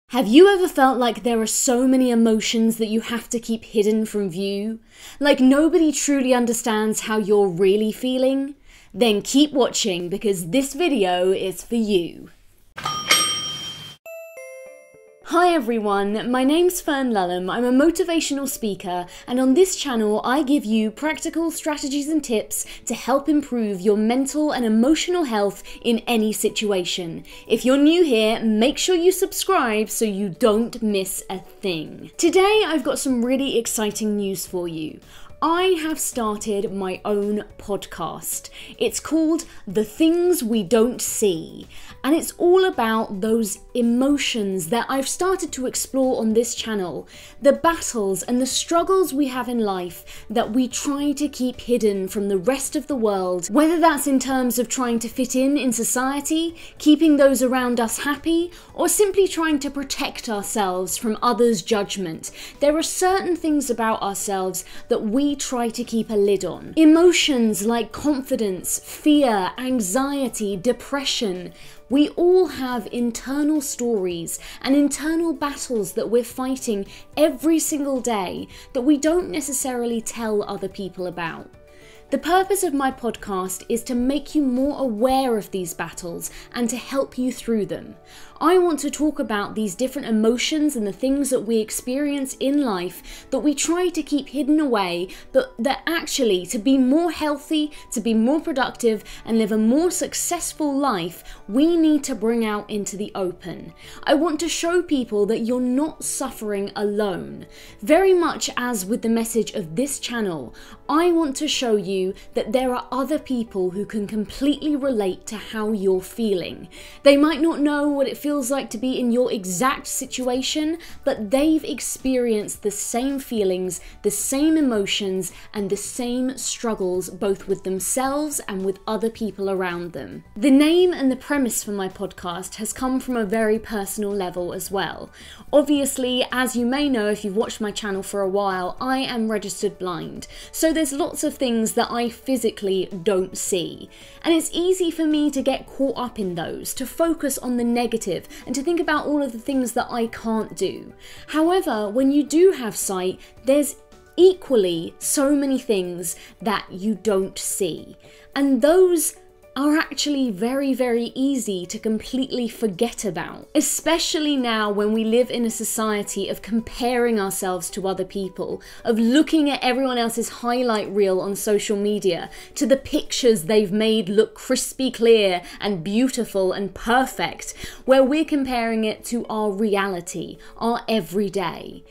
Have you ever felt like there are so many emotions that you have to keep hidden from view? Like nobody truly understands how you're really feeling? Then keep watching because this video is for you. Hi everyone, my name's Fern Lulham. I'm a motivational speaker, and on this channel I give you practical strategies and tips to help improve your mental and emotional health in any situation. If you're new here, make sure you subscribe so you don't miss a thing. Today I've got some really exciting news for you. I have started my own podcast. It's called The Things We Don't See, and it's all about those emotions that I've started to explore on this channel, the battles and the struggles we have in life that we try to keep hidden from the rest of the world, whether that's in terms of trying to fit in society, keeping those around us happy, or simply trying to protect ourselves from others' judgment. There are certain things about ourselves that we try to keep a lid on. Emotions like confidence, fear, anxiety, depression. We all have internal stories and internal battles that we're fighting every single day that we don't necessarily tell other people about. The purpose of my podcast is to make you more aware of these battles and to help you through them. I want to talk about these different emotions and the things that we experience in life that we try to keep hidden away, but that actually, to be more healthy, to be more productive, and live a more successful life, we need to bring out into the open. I want to show people that you're not suffering alone. Very much as with the message of this channel, I want to show you that there are other people who can completely relate to how you're feeling. They might not know what it feels like to be in your exact situation, but they've experienced the same feelings, the same emotions, and the same struggles both with themselves and with other people around them. The name and the premise for my podcast has come from a very personal level as well. Obviously, as you may know if you've watched my channel for a while, I am registered blind, so there's lots of things that I physically don't see. And it's easy for me to get caught up in those, to focus on the negative, and to think about all of the things that I can't do. However, when you do have sight, there's equally so many things that you don't see. And those are actually very, very easy to completely forget about. Especially now when we live in a society of comparing ourselves to other people, of looking at everyone else's highlight reel on social media, to the pictures they've made look crispy clear and beautiful and perfect, where we're comparing it to our reality, our everyday.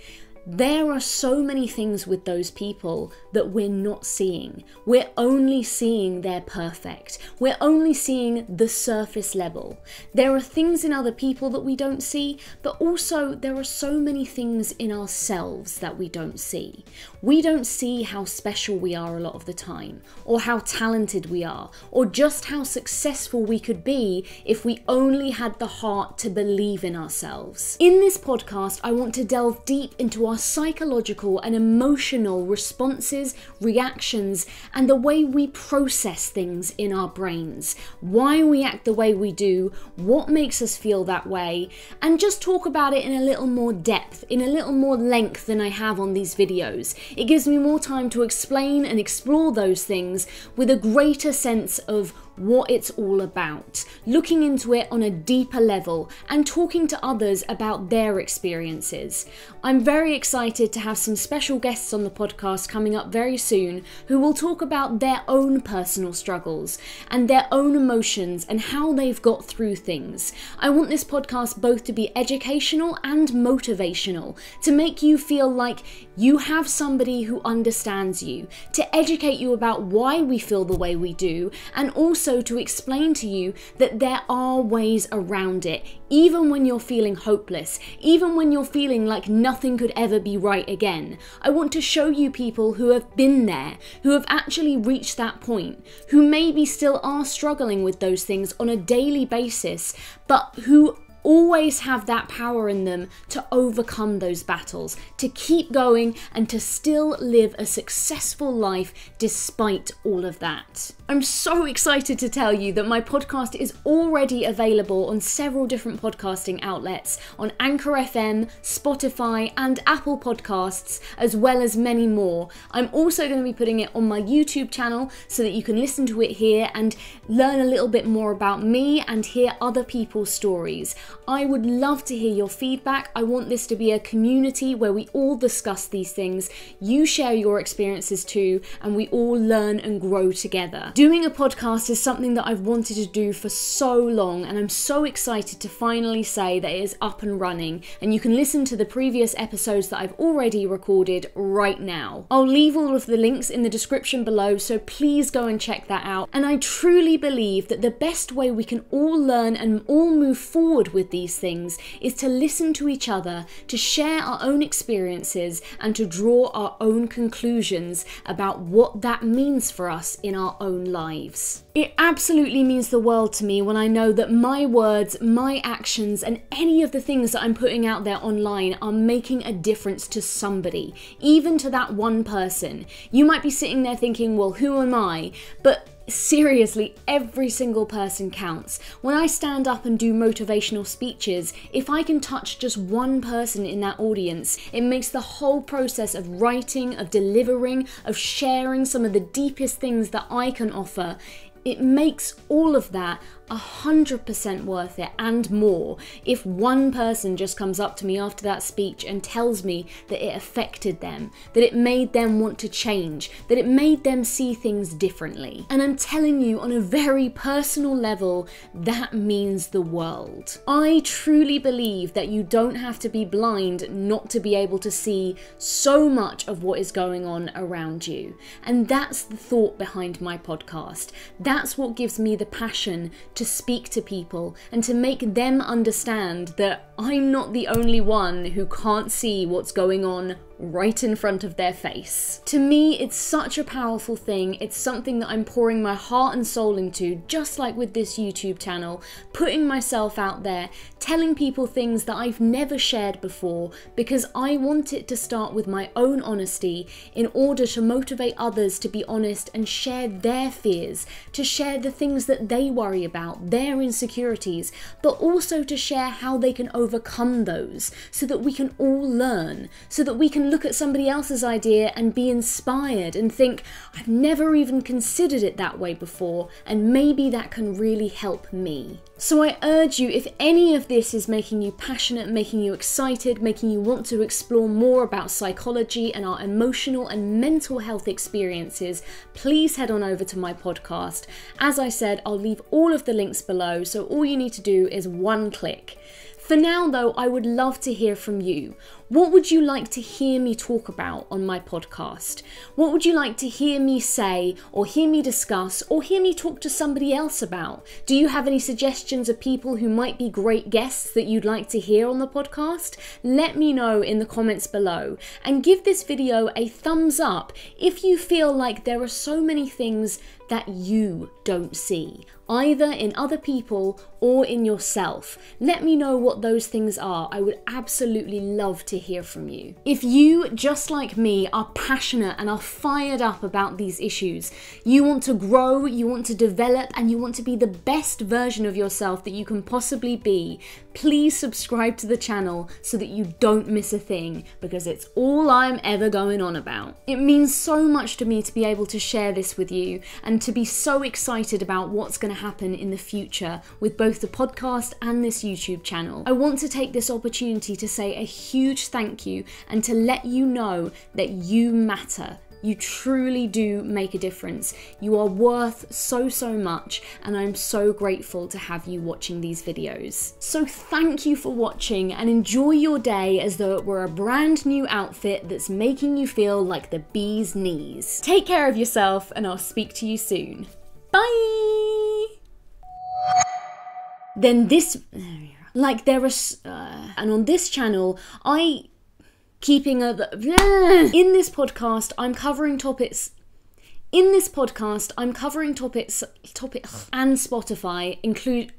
There are so many things with those people that we're not seeing. We're only seeing their perfect. We're only seeing the surface level. There are things in other people that we don't see, but also there are so many things in ourselves that we don't see. We don't see how special we are a lot of the time, or how talented we are, or just how successful we could be if we only had the heart to believe in ourselves. In this podcast, I want to delve deep into our psychological and emotional responses, reactions, and the way we process things in our brains, why we act the way we do, what makes us feel that way, and just talk about it in a little more depth, in a little more length than I have on these videos. It gives me more time to explain and explore those things with a greater sense of what it's all about, looking into it on a deeper level and talking to others about their experiences. I'm very excited to have some special guests on the podcast coming up very soon who will talk about their own personal struggles and their own emotions and how they've got through things. I want this podcast both to be educational and motivational, to make you feel like you have somebody who understands you, to educate you about why we feel the way we do, and also to explain to you that there are ways around it, even when you're feeling hopeless, even when you're feeling like nothing could ever be right again. I want to show you people who have been there, who have actually reached that point, who maybe still are struggling with those things on a daily basis, but who always have that power in them to overcome those battles, to keep going and to still live a successful life despite all of that. I'm so excited to tell you that my podcast is already available on several different podcasting outlets, on Anchor FM, Spotify and Apple Podcasts, as well as many more. I'm also going to be putting it on my YouTube channel so that you can listen to it here and learn a little bit more about me and hear other people's stories. I would love to hear your feedback. I want this to be a community where we all discuss these things, you share your experiences too, and we all learn and grow together. Doing a podcast is something that I've wanted to do for so long, and I'm so excited to finally say that it is up and running, and you can listen to the previous episodes that I've already recorded right now. I'll leave all of the links in the description below, so please go and check that out. And I truly believe that the best way we can all learn and all move forward with these things is to listen to each other, to share our own experiences, and to draw our own conclusions about what that means for us in our own lives. It absolutely means the world to me when I know that my words, my actions, and any of the things that I'm putting out there online are making a difference to somebody, even to that one person. You might be sitting there thinking, well, who am I? But seriously, every single person counts. When I stand up and do motivational speeches, if I can touch just one person in that audience, it makes the whole process of writing, of delivering, of sharing some of the deepest things that I can offer, it makes all of that 100% worth it and more if one person just comes up to me after that speech and tells me that it affected them, that it made them want to change, that it made them see things differently. And I'm telling you, on a very personal level, that means the world. I truly believe that you don't have to be blind not to be able to see so much of what is going on around you. And that's the thought behind my podcast. That's what gives me the passion to speak to people and to make them understand that I'm not the only one who can't see what's going on right in front of their face. To me, it's such a powerful thing. It's something that I'm pouring my heart and soul into, just like with this YouTube channel, putting myself out there, telling people things that I've never shared before, because I want it to start with my own honesty in order to motivate others to be honest and share their fears, to share the things that they worry about, their insecurities, but also to share how they can overcome those so that we can all learn, so that we can look at somebody else's idea and be inspired and think, I've never even considered it that way before, and maybe that can really help me. So I urge you, if any of this is making you passionate, making you excited, making you want to explore more about psychology and our emotional and mental health experiences, please head on over to my podcast. As I said, I'll leave all of the links below, so all you need to do is one click. For now though, I would love to hear from you. What would you like to hear me talk about on my podcast? What would you like to hear me say, or hear me discuss, or hear me talk to somebody else about? Do you have any suggestions of people who might be great guests that you'd like to hear on the podcast? Let me know in the comments below, and give this video a thumbs up if you feel like there are so many things that you don't see, either in other people or in yourself. Let me know what those things are. I would absolutely love to hear from you. If you, just like me, are passionate and are fired up about these issues, you want to grow, you want to develop, and you want to be the best version of yourself that you can possibly be, please subscribe to the channel so that you don't miss a thing, because it's all I'm ever going on about. It means so much to me to be able to share this with you and to be so excited about what's going to happen in the future with both the podcast and this YouTube channel. I want to take this opportunity to say a huge thank you and to let you know that you matter. You truly do make a difference. You are worth so much, and I'm so grateful to have you watching these videos. So thank you for watching, and enjoy your day as though it were a brand new outfit that's making you feel like the bee's knees. Take care of yourself, and I'll speak to you soon. Bye! Then this, like there is, and on this channel, in this podcast, I'm covering topics. In this podcast, I'm covering topics, and Spotify include.